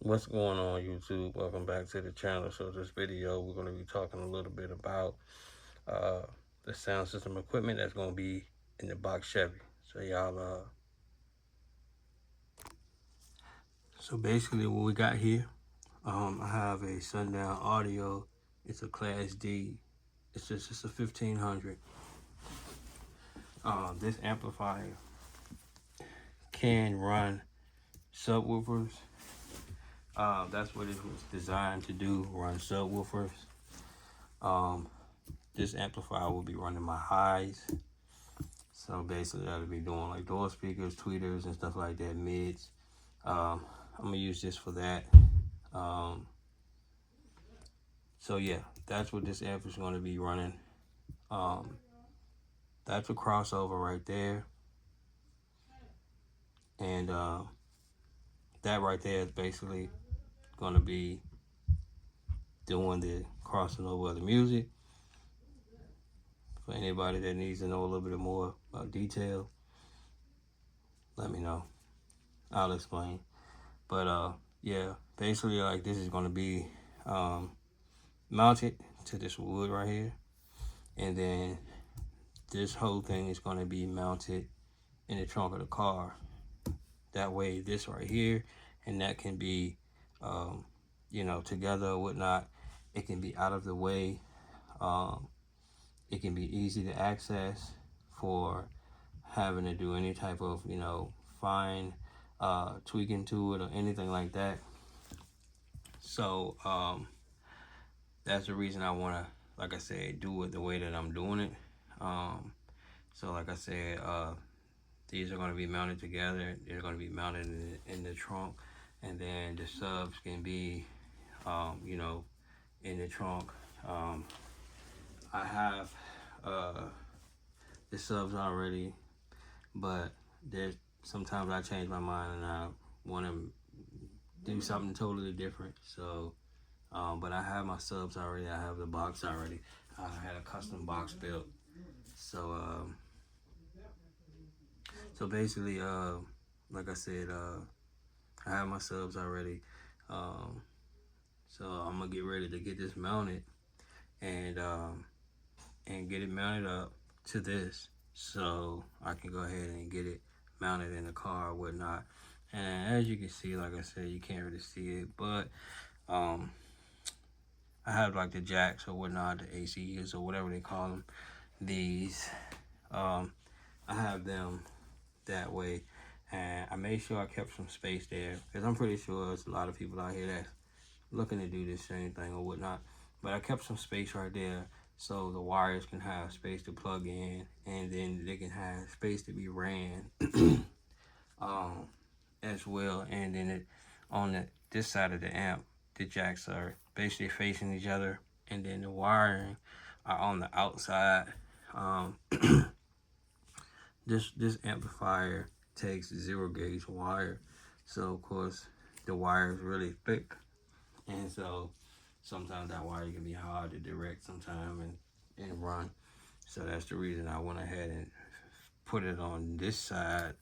What's going on, YouTube? Welcome back to the channel. So this video, we're going to be talking a little bit about uh, the sound system equipment that's going to be in the box Chevy. So y'all, so basically what we got here, I have a Sundown Audio. It's a Class D. It's a 1500. This amplifier can run subwoofers. That's what it was designed to do, run subwoofers. This amplifier will be running my highs. So basically that'll be doing like door speakers, tweeters, and stuff like that, mids. I'm gonna use this for that. So yeah, that's what this amp is gonna be running. That's a crossover right there. And that right there is basically gonna be doing the crossing over of the music. For anybody that needs to know a little bit more about detail, let me know. I'll explain. But yeah, basically like this is gonna be mounted to this wood right here, and then this whole thing is gonna be mounted in the trunk of the car. That way this right here and that can be together or whatnot. It can be out of the way. It can be easy to access for having to do any type of fine tweaking to it or anything like that. So that's the reason I want to, like I said, do it the way that I'm doing it. So like I said, these are going to be mounted together. They're going to be mounted in the trunk, and then the subs can be in the trunk. I have the subs already, but there's sometimes I change my mind and I want to do something totally different. So but I have my subs already. I have the box already. I had a custom box built. So so basically, like I said, I have my subs already. So I'm gonna get ready to get this mounted and get it mounted up to this, so I can go ahead and get it mounted in the car or whatnot. And as you can see, like I said, you can't really see it, but I have like the jacks or whatnot, the ACUs or whatever they call them. These, I have them that way, and I made sure I kept some space there because I'm pretty sure there's a lot of people out here that's looking to do this same thing or whatnot. But I kept some space right there so the wires can have space to plug in, and then they can have space to be ran as well. And then on this side of the amp, the jacks are basically facing each other, and then the wiring are on the outside. This amplifier takes 0 gauge wire, so of course the wire is really thick, and so sometimes that wire can be hard to direct sometimes and run. So that's the reason I went ahead and put it on this side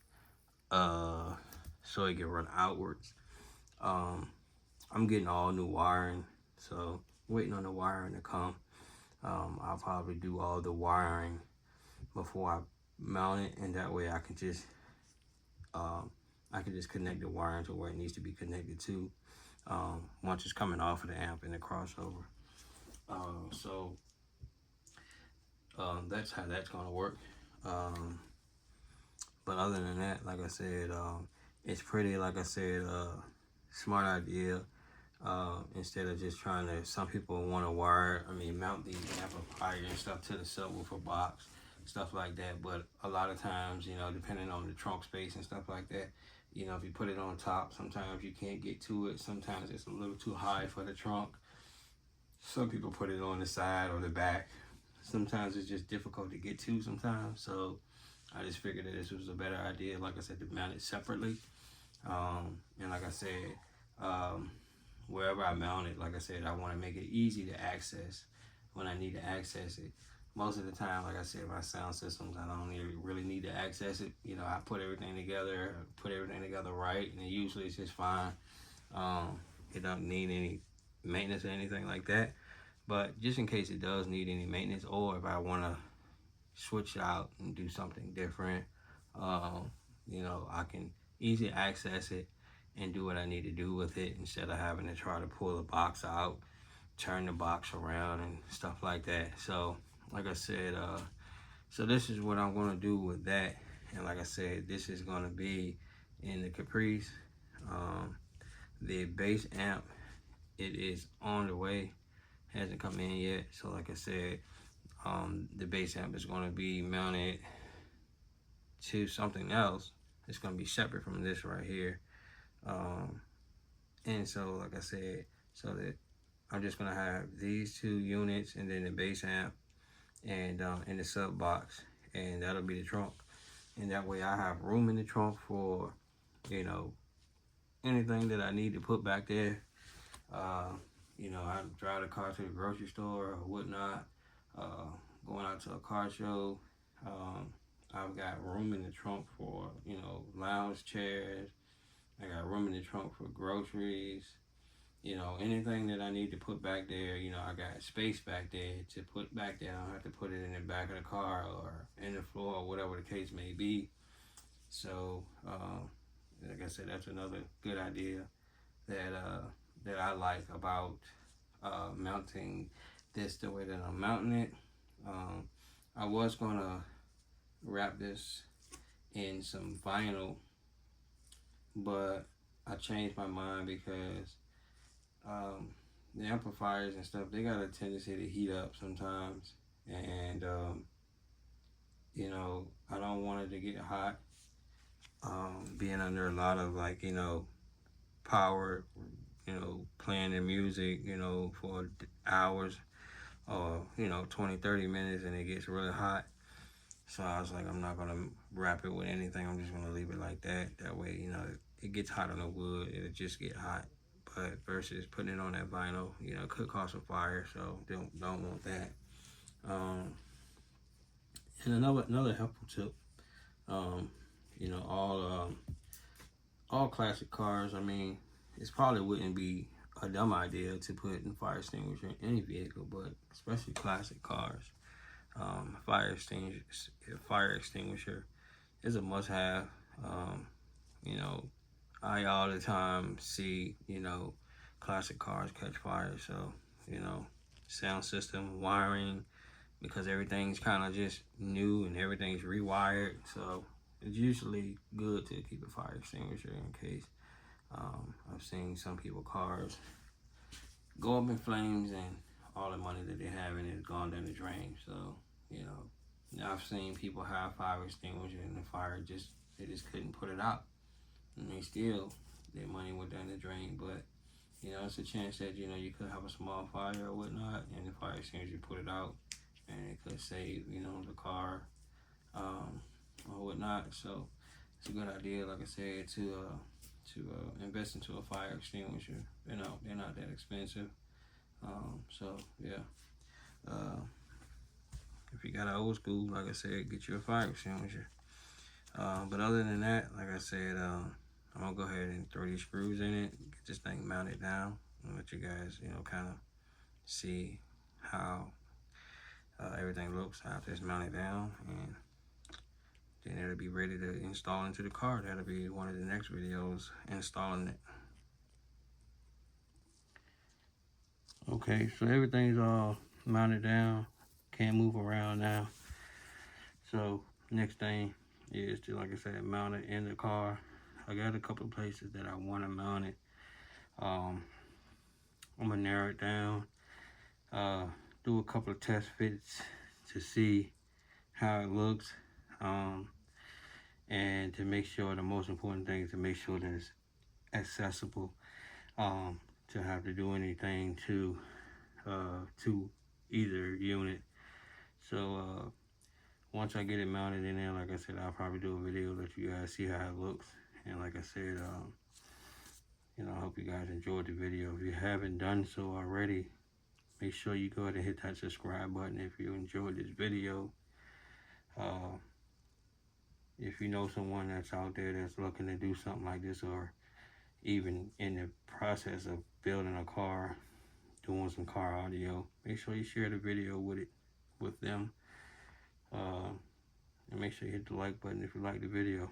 so it can run outwards. I'm getting all new wiring, so waiting on the wiring to come. I'll probably do all the wiring before I mount it, and that way I can just connect the wiring to where it needs to be connected to once it's coming off of the amp in the crossover. So that's how that's gonna work. But other than that, like I said, it's pretty, like I said, smart idea. Instead of just trying to, some people want to mount these amplifiers and stuff to the subwoofer box, stuff like that. But a lot of times, depending on the trunk space and stuff like that, if you put it on top, sometimes you can't get to it. Sometimes it's a little too high for the trunk. Some people put it on the side or the back. Sometimes it's just difficult to get to sometimes. So I just figured that this was a better idea, like I said, to mount it separately. And like I said, wherever I mount it, like I said, I want to make it easy to access when I need to access it. Most of the time, like I said, my sound systems, I don't really need to access it. I put everything together right, and usually it's just fine. it don't need any maintenance or anything like that. But just in case it does need any maintenance, or if I want to switch it out and do something different, I can easily access it and do what I need to do with it instead of having to try to pull the box out, turn the box around and stuff like that. So like I said, so this is what I'm going to do with that. And like I said, this is going to be in the Caprice. The bass amp, it is on the way, hasn't come in yet. So like I said, the bass amp is going to be mounted to something else. It's going to be separate from this right here. And so like I said, so that I'm just going to have these two units and then the bass amp and in the sub box, and that'll be the trunk. And that way I have room in the trunk for, anything that I need to put back there. I drive the car to the grocery store or whatnot, going out to a car show. I've got room in the trunk for, lounge chairs. I got room in the trunk for groceries. Anything that I need to put back there, I got space back there to put back there. I don't have to put it in the back of the car or in the floor or whatever the case may be. So, like I said, that's another good idea that I like about mounting this the way that I'm mounting it. I was gonna wrap this in some vinyl, but I changed my mind because the amplifiers and stuff, they got a tendency to heat up sometimes, and I don't want it to get hot. Being under a lot of power, playing the music, for hours or 20-30 minutes, and it gets really hot. So I was like, I'm not gonna wrap it with anything. I'm just gonna leave it like that. That way, it gets hot on the wood, it'll just get hot. But versus putting it on that vinyl, it could cause some fire, so don't want that. And another helpful tip, all classic cars, I mean, it probably wouldn't be a dumb idea to put a fire extinguisher in any vehicle, but especially classic cars, fire extinguisher is a must-have. I all the time see, classic cars catch fire. So, sound system, wiring, because everything's kind of just new and everything's rewired. So it's usually good to keep a fire extinguisher in case. I've seen some people's cars go up in flames and all the money that they have in it is gone down the drain. So, I've seen people have fire extinguisher and the fire they just couldn't put it out. And their money went down the drain. But, it's a chance that, you could have a small fire or whatnot, and the fire extinguisher put it out, and it could save, the car or whatnot. So it's a good idea, like I said, to invest into a fire extinguisher. They're not that expensive. So yeah. If you got an old school, like I said, get you a fire extinguisher. But other than that, like I said, I'm gonna go ahead and throw these screws in it, get this thing mounted down, and let you guys, kind of see how everything looks after it's mounted down, and then it'll be ready to install into the car. That'll be one of the next videos, installing it. Okay, so everything's all mounted down. Can't move around now. So next thing is to, like I said, mount it in the car. I got a couple of places that I want to mount it. I'm gonna narrow it down, do a couple of test fits to see how it looks, and to make sure, the most important thing is to make sure that it's accessible, to have to do anything to either unit. So once I get it mounted in there, like I said, I'll probably do a video, let you guys see how it looks. And like I said, I hope you guys enjoyed the video. If you haven't done so already, make sure you go ahead and hit that subscribe button if you enjoyed this video. If you know someone that's out there that's looking to do something like this, or even in the process of building a car, doing some car audio, make sure you share the video with them. And make sure you hit the like button if you like the video.